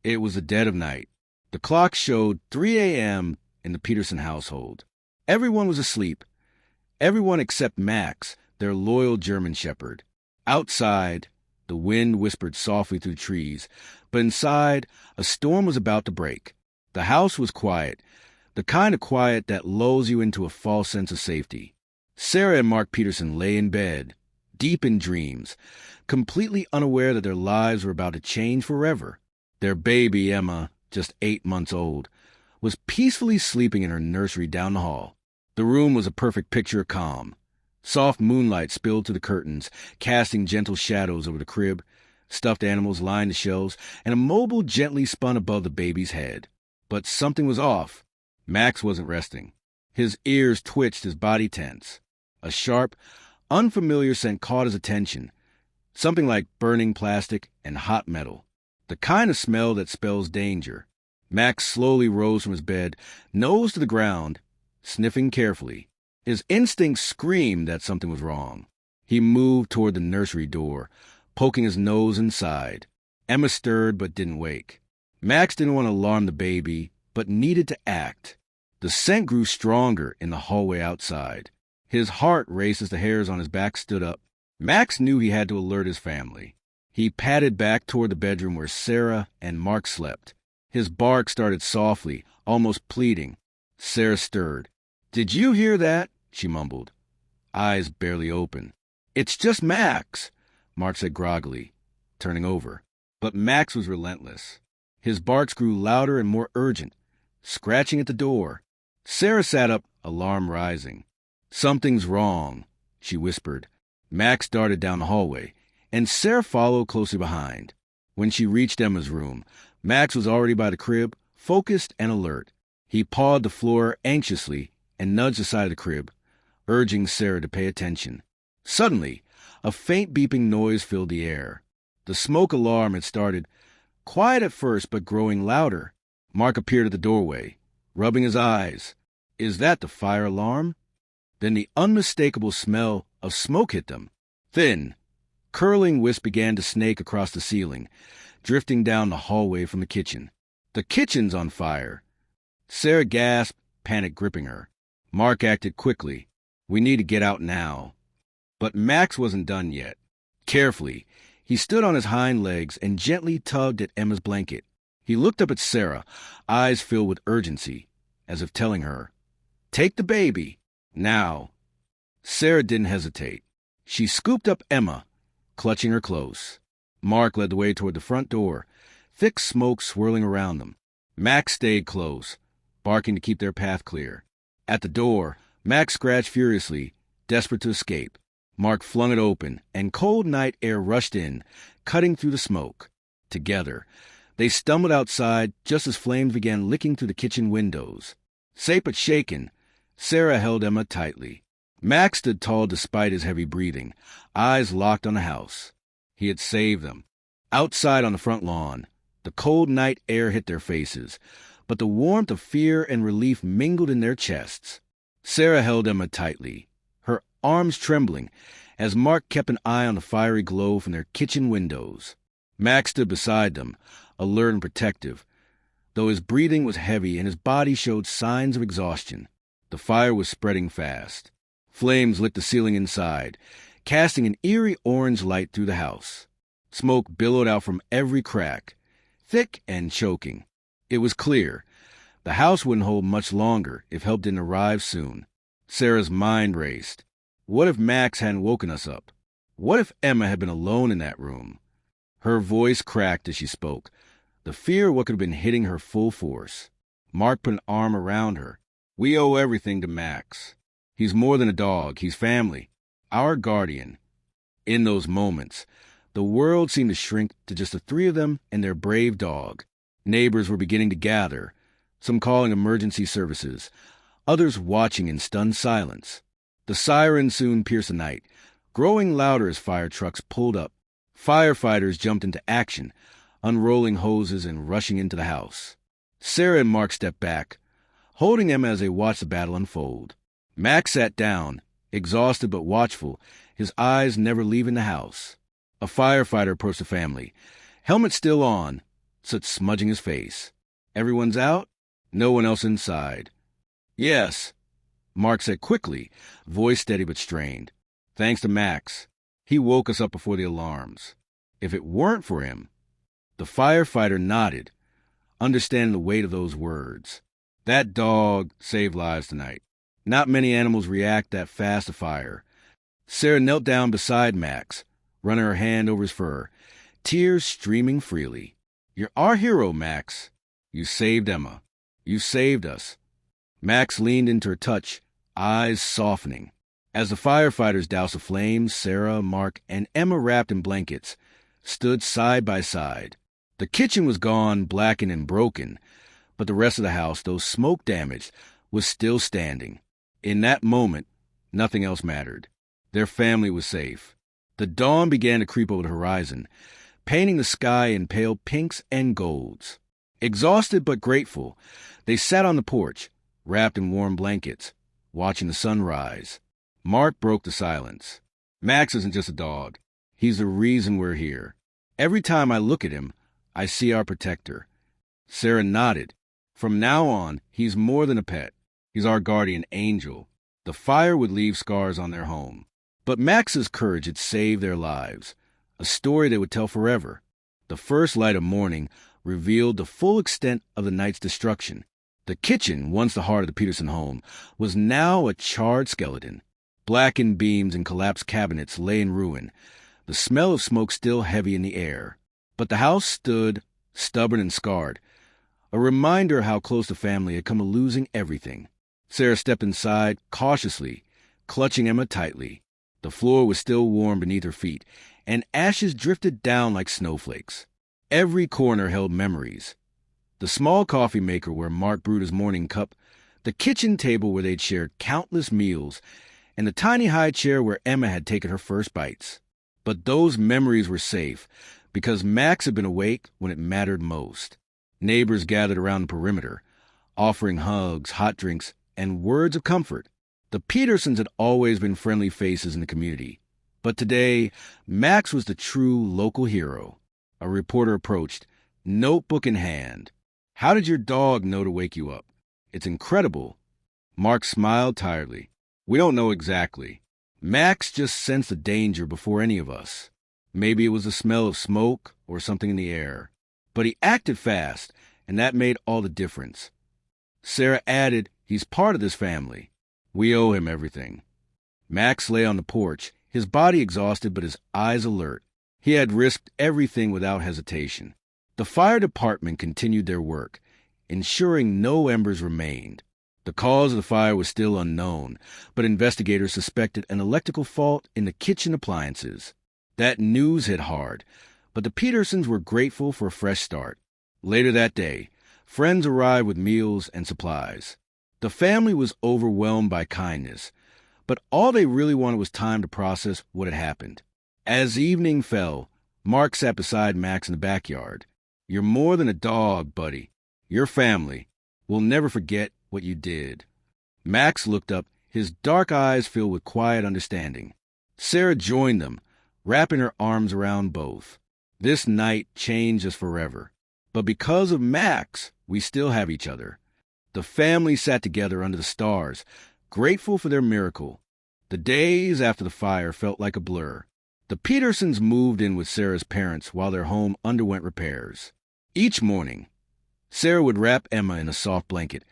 It was the dead of night. The clock showed 3 a.m. in the Peterson household. Everyone was asleep. Everyone except Max, their loyal German shepherd. Outside, the wind whispered softly through trees, but inside, a storm was about to break. The house was quiet, the kind of quiet that lulls you into a false sense of safety. Sarah and Mark Peterson lay in bed, deep in dreams, completely unaware that their lives were about to change forever. Their baby, Emma, just 8 months old, was peacefully sleeping in her nursery down the hall. The room was a perfect picture of calm. Soft moonlight spilled through the curtains, casting gentle shadows over the crib. Stuffed animals lined the shelves, and a mobile gently spun above the baby's head. But something was off. Max wasn't resting. His ears twitched, his body tense. A sharp, unfamiliar scent caught his attention, something like burning plastic and hot metal, the kind of smell that spells danger. Max slowly rose from his bed, nose to the ground, sniffing carefully. His instincts screamed that something was wrong. He moved toward the nursery door, poking his nose inside. Emma stirred but didn't wake. Max didn't want to alarm the baby, but needed to act. The scent grew stronger in the hallway outside. His heart raced as the hairs on his back stood up. Max knew he had to alert his family. He padded back toward the bedroom where Sarah and Mark slept. His bark started softly, almost pleading. Sarah stirred. "Did you hear that?" she mumbled, eyes barely open. "It's just Max," Mark said groggily, turning over. But Max was relentless. His barks grew louder and more urgent, scratching at the door. Sarah sat up, alarm rising. "Something's wrong," she whispered. Max darted down the hallway, and Sarah followed closely behind. When she reached Emma's room, Max was already by the crib, focused and alert. He pawed the floor anxiously and nudged the side of the crib, urging Sarah to pay attention. Suddenly, a faint beeping noise filled the air. The smoke alarm had started, quiet at first but growing louder. Mark appeared at the doorway, rubbing his eyes. "Is that the fire alarm?" Then the unmistakable smell of smoke hit them. Thin, curling wisps began to snake across the ceiling, drifting down the hallway from the kitchen. "The kitchen's on fire!" Sarah gasped, panic gripping her. Mark acted quickly. "We need to get out now." But Max wasn't done yet. Carefully, he stood on his hind legs and gently tugged at Emma's blanket. He looked up at Sarah, eyes filled with urgency, as if telling her, "Take the baby, now." Sarah didn't hesitate. She scooped up Emma, clutching her close. Mark led the way toward the front door, thick smoke swirling around them. Max stayed close, barking to keep their path clear. At the door, Max scratched furiously, desperate to escape. Mark flung it open, and cold night air rushed in, cutting through the smoke. Together, they stumbled outside just as flames began licking through the kitchen windows. Safe but shaken, Sarah held Emma tightly. Max stood tall despite his heavy breathing, eyes locked on the house. He had saved them. Outside on the front lawn, the cold night air hit their faces, but the warmth of fear and relief mingled in their chests. Sarah held Emma tightly, her arms trembling, as Mark kept an eye on the fiery glow from their kitchen windows. Max stood beside them, alert and protective, though his breathing was heavy and his body showed signs of exhaustion. The fire was spreading fast. Flames lit the ceiling inside, casting an eerie orange light through the house. Smoke billowed out from every crack, thick and choking. It was clear. The house wouldn't hold much longer if help didn't arrive soon. Sarah's mind raced. What if Max hadn't woken us up? What if Emma had been alone in that room? Her voice cracked as she spoke, the fear of what could have been hitting her full force. Mark put an arm around her. "We owe everything to Max. He's more than a dog. He's family. Our guardian." In those moments, the world seemed to shrink to just the three of them and their brave dog. Neighbors were beginning to gather, some calling emergency services, others watching in stunned silence. The sirens soon pierced the night, growing louder as fire trucks pulled up. Firefighters jumped into action, unrolling hoses and rushing into the house. Sarah and Mark stepped back, holding Emma as they watched the battle unfold. Max sat down, exhausted but watchful, his eyes never leaving the house. A firefighter approached the family, helmet still on, soot smudging his face. "Everyone's out? No one else inside?" "Yes," Mark said quickly, voice steady but strained. "Thanks to Max. He woke us up before the alarms. If it weren't for him..." The firefighter nodded, understanding the weight of those words. That dog saved lives tonight. Not many animals react that fast to fire. Sarah knelt down beside Max, running her hand over his fur, tears streaming freely. "You're our hero, Max. You saved Emma. You saved us." Max leaned into her touch, eyes softening. As the firefighters doused the flames, Sarah, Mark, and Emma, wrapped in blankets, stood side by side. The kitchen was gone, blackened and broken, but the rest of the house, though smoke-damaged, was still standing. In that moment, nothing else mattered. Their family was safe. The dawn began to creep over the horizon, painting the sky in pale pinks and golds. Exhausted but grateful, they sat on the porch, wrapped in warm blankets, watching the sun rise. Mark broke the silence. "Max isn't just a dog. He's the reason we're here. Every time I look at him, I see our protector." Sarah nodded. "From now on, he's more than a pet. He's our guardian angel." The fire would leave scars on their home, but Max's courage had saved their lives, a story they would tell forever. The first light of morning revealed the full extent of the night's destruction. The kitchen, once the heart of the Peterson home, was now a charred skeleton. Blackened beams and collapsed cabinets lay in ruin, the smell of smoke still heavy in the air. But the house stood, stubborn and scarred, a reminder how close the family had come to losing everything. Sarah stepped inside, cautiously, clutching Emma tightly. The floor was still warm beneath her feet, and ashes drifted down like snowflakes. Every corner held memories. The small coffee maker where Mark brewed his morning cup, the kitchen table where they'd shared countless meals, and the tiny high chair where Emma had taken her first bites. But those memories were safe, because Max had been awake when it mattered most. Neighbors gathered around the perimeter, offering hugs, hot drinks, and words of comfort. The Petersons had always been friendly faces in the community, but today, Max was the true local hero. A reporter approached, notebook in hand. "How did your dog know to wake you up? It's incredible." Mark smiled tiredly. "We don't know exactly. Max just sensed the danger before any of us. Maybe it was the smell of smoke or something in the air. But he acted fast, and that made all the difference." Sarah added, "He's part of this family. We owe him everything." Max lay on the porch, his body exhausted but his eyes alert. He had risked everything without hesitation. The fire department continued their work, ensuring no embers remained. The cause of the fire was still unknown, but investigators suspected an electrical fault in the kitchen appliances. That news hit hard, but the Petersons were grateful for a fresh start. Later that day, friends arrived with meals and supplies. The family was overwhelmed by kindness, but all they really wanted was time to process what had happened. As evening fell, Mark sat beside Max in the backyard. "You're more than a dog, buddy. You're family. We'll never forget what you did." Max looked up, his dark eyes filled with quiet understanding. Sarah joined them, wrapping her arms around both. "This night changed us forever. But because of Max, we still have each other." The family sat together under the stars, grateful for their miracle. The days after the fire felt like a blur. The Petersons moved in with Sarah's parents while their home underwent repairs. Each morning, Sarah would wrap Emma in a soft blanket,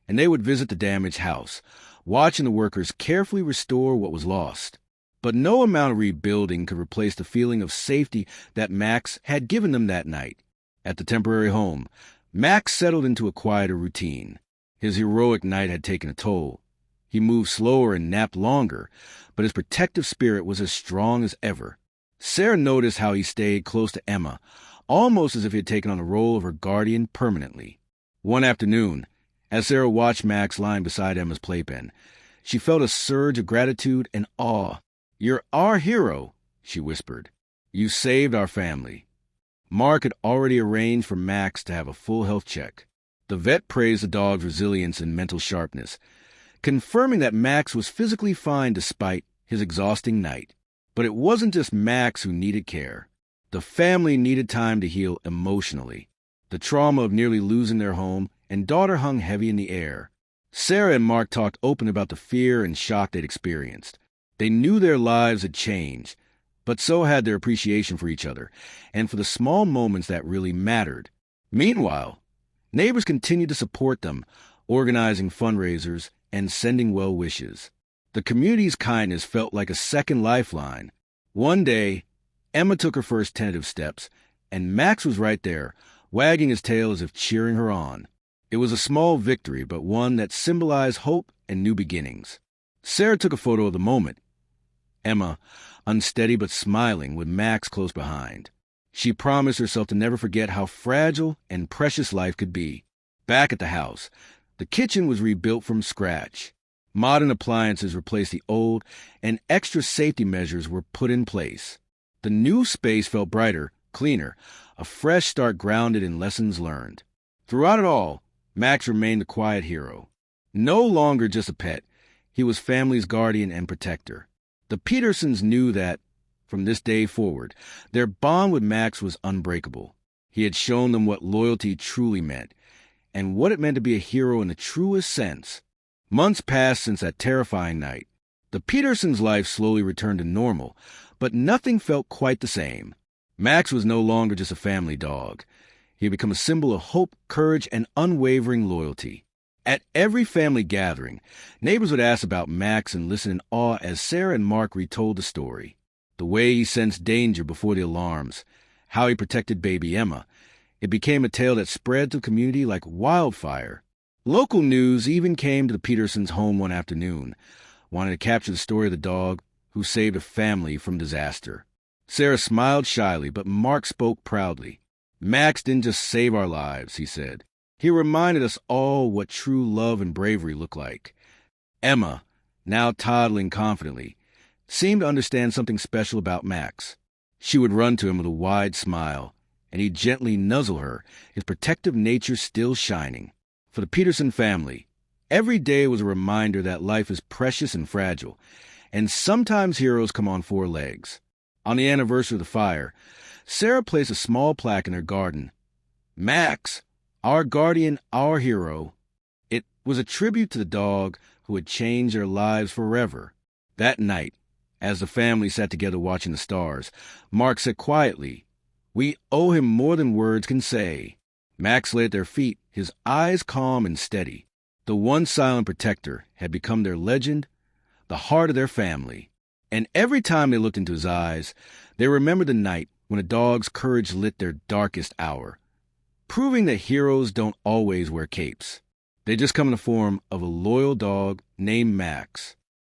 and they would visit the damaged house, watching the workers carefully restore what was lost. But no amount of rebuilding could replace the feeling of safety that Max had given them that night. At the temporary home, Max settled into a quieter routine. His heroic night had taken a toll. He moved slower and napped longer, but his protective spirit was as strong as ever. Sarah noticed how he stayed close to Emma, almost as if he had taken on the role of her guardian permanently. One afternoon, as Sarah watched Max lying beside Emma's playpen, she felt a surge of gratitude and awe. "You're our hero," she whispered. "You saved our family." Mark had already arranged for Max to have a full health check. The vet praised the dog's resilience and mental sharpness, confirming that Max was physically fine despite his exhausting night. But it wasn't just Max who needed care. The family needed time to heal emotionally. The trauma of nearly losing their home and daughter hung heavy in the air. Sarah and Mark talked openly about the fear and shock they'd experienced. They knew their lives had changed, but so had their appreciation for each other and for the small moments that really mattered. Meanwhile, neighbors continued to support them, organizing fundraisers and sending well wishes. The community's kindness felt like a second lifeline. One day, Emma took her first tentative steps, and Max was right there, wagging his tail as if cheering her on. It was a small victory, but one that symbolized hope and new beginnings. Sarah took a photo of the moment. Emma, unsteady but smiling, with Max close behind. She promised herself to never forget how fragile and precious life could be. Back at the house, the kitchen was rebuilt from scratch. Modern appliances replaced the old, and extra safety measures were put in place. The new space felt brighter, cleaner, a fresh start grounded in lessons learned. Throughout it all, Max remained the quiet hero. No longer just a pet, he was family's guardian and protector. The Petersons knew that, from this day forward, their bond with Max was unbreakable. He had shown them what loyalty truly meant, and what it meant to be a hero in the truest sense. Months passed since that terrifying night. The Petersons' life slowly returned to normal, but nothing felt quite the same. Max was no longer just a family dog. He had become a symbol of hope, courage, and unwavering loyalty. At every family gathering, neighbors would ask about Max and listen in awe as Sarah and Mark retold the story. The way he sensed danger before the alarms, how he protected baby Emma. It became a tale that spread to the community like wildfire. Local news even came to the Petersons' home one afternoon, wanting to capture the story of the dog who saved a family from disaster. Sarah smiled shyly, but Mark spoke proudly. Max didn't just save our lives, he said. He reminded us all what true love and bravery look like. Emma, now toddling confidently, seemed to understand something special about Max. She would run to him with a wide smile, and he'd gently nuzzle her, his protective nature still shining. For the Peterson family, every day was a reminder that life is precious and fragile, and sometimes heroes come on four legs. On the anniversary of the fire, Sarah placed a small plaque in her garden. Max, our guardian, our hero. It was a tribute to the dog who had changed their lives forever. That night, as the family sat together watching the stars, Mark said quietly, "We owe him more than words can say." Max lay at their feet, his eyes calm and steady. The one silent protector had become their legend, the heart of their family. And every time they looked into his eyes, they remembered the night when a dog's courage lit their darkest hour, proving that heroes don't always wear capes. They just come in the form of a loyal dog named Max.